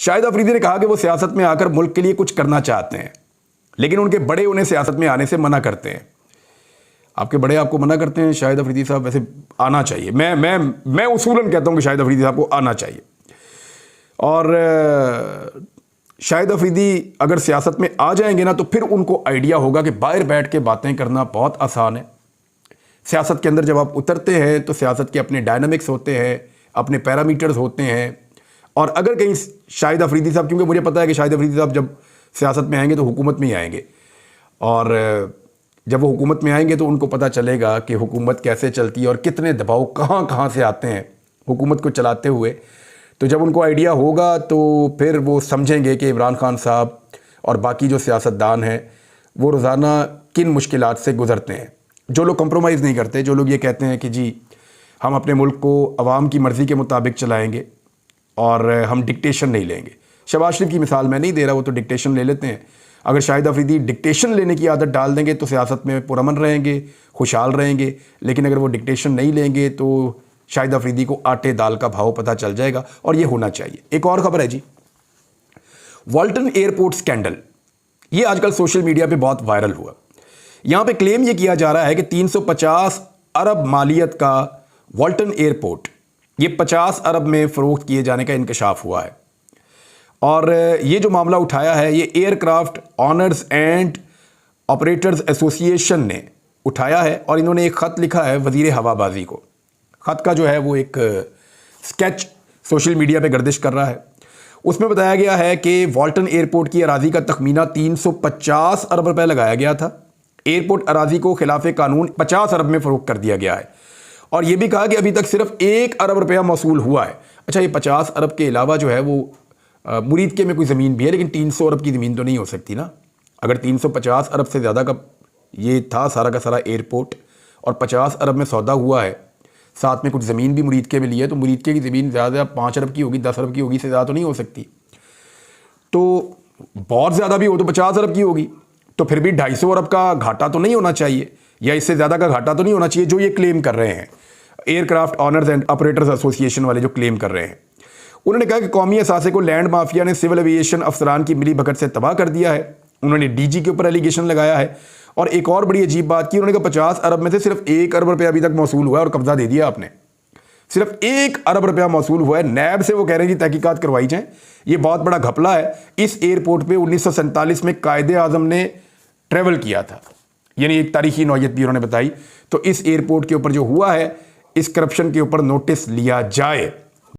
शाहिद अफरीदी ने कहा कि वो सियासत में आकर मुल्क के लिए कुछ करना चाहते हैं, लेकिन उनके बड़े उन्हें सियासत में आने से मना करते हैं। आपके बड़े आपको मना करते हैं? शाहिद अफरीदी साहब वैसे आना चाहिए। मैं उसूलन कहता हूं कि शाहिद अफरीदी साहब को आना चाहिए। और शाहिद अफरीदी अगर सियासत में आ जाएंगे ना, तो फिर उनको आइडिया होगा कि बाहर बैठ के बातें करना बहुत आसान है। सियासत के अंदर जब आप उतरते हैं तो सियासत के अपने डायनामिक्स होते हैं, अपने पैरामीटर्स होते हैं। और अगर कहीं शाहिद अफरीदी साहब, क्योंकि मुझे पता है कि शाहिद अफरीदी साहब जब सियासत में आएंगे तो हुकूमत में ही आएंगे, और जब वो हुकूमत में आएंगे तो उनको पता चलेगा कि हुकूमत कैसे चलती है और कितने दबाव कहाँ कहाँ से आते हैं हुकूमत को चलाते हुए। तो जब उनको आइडिया होगा तो फिर वो समझेंगे कि इमरान खान साहब और बाकी जो सियासतदान हैं वो रोज़ाना किन मुश्किलात से गुज़रते हैं। जो लोग कंप्रोमाइज़ नहीं करते, जो लोग ये कहते हैं कि जी हम अपने मुल्क को अवाम की मर्ज़ी के मुताबिक चलाएँगे और हम डिक्टेशन नहीं लेंगे। शहबाज शरीफ की मिसाल मैं नहीं दे रहा, वो तो डिक्टेशन ले लेते हैं। अगर शाहिद अफरीदी डिक्टेशन लेने की आदत डाल देंगे तो सियासत में पुरअमन रहेंगे, खुशहाल रहेंगे। लेकिन अगर वो डिक्टेशन नहीं लेंगे तो शाहिद अफरीदी को आटे दाल का भाव पता चल जाएगा, और ये होना चाहिए। एक और खबर है जी, वाल्टन एयरपोर्ट स्कैंडल। ये आजकल सोशल मीडिया पे बहुत वायरल हुआ। यहां पे क्लेम ये किया जा रहा है कि 350 अरब मालियत का वाल्टन एयरपोर्ट ये 50 अरब में फ़रोख्त किए जाने का इंकशाफ हुआ है। और ये जो मामला उठाया है ये aircraft honours and operators association ने उठाया है, और इन्होंने एक ख़त लिखा है वज़ीर हवाबाजी को। ख़त का जो है वो एक स्केच सोशल मीडिया पे गर्दिश कर रहा है। उसमें बताया गया है कि वाल्टन एयरपोर्ट की अराज़ी का तखमीना 350 अरब रुपए लगाया गया था। एयरपोर्ट अराज़ी को खिलाफ कानून 50 अरब में फ़रोख्त कर दिया गया है, और ये भी कहा कि अभी तक सिर्फ 1 अरब रुपया मौसूल हुआ है। अच्छा, ये 50 अरब के अलावा जो है वो मुरीदके में कोई ज़मीन भी है, लेकिन 300 अरब की ज़मीन तो नहीं हो सकती ना। अगर 350 अरब से ज़्यादा का ये था सारा का सारा एयरपोर्ट और 50 अरब में सौदा हुआ है, साथ में कुछ ज़मीन भी मुरीदके में ली है, तो मुरीदके की ज़मीन ज़्यादा 5 अरब की होगी, 10 अरब की होगी, से ज़्यादा तो नहीं हो सकती। तो बहुत ज़्यादा भी हो तो 50 अरब की होगी, तो फिर भी 250 अरब का घाटा तो नहीं होना चाहिए, या इससे ज़्यादा का घाटा तो नहीं होना चाहिए, जो ये क्लेम कर रहे हैं aircraft honours and operators association वाले जो क्लेम कर रहे हैं। उन्होंने कहा कि कौमी असासे को लैंड माफिया ने सिविल एविएशन अफसरान की मिली भगत से तबाह कर दिया है। उन्होंने डीजी के ऊपर एलिगेशन लगाया है, और एक और बड़ी अजीब बात की, उन्होंने कहा 50 अरब में से सिर्फ 1 अरब रुपया अभी तक मौसूल हुआ है और कब्जा दे दिया आपने। सिर्फ 1 अरब रुपया मौसूल हुआ है। नैब से वो कह रहे हैं कि तहकीकात करवाई जाए। ये बहुत बड़ा घपला है। इस एयरपोर्ट पे 1947 में कायदे आजम ने ट्रेवल किया था, यानी एक तारीखी नौयत भी उन्होंने बताई। तो इस एयरपोर्ट के ऊपर जो हुआ है, इस करप्शन के ऊपर नोटिस लिया जाए।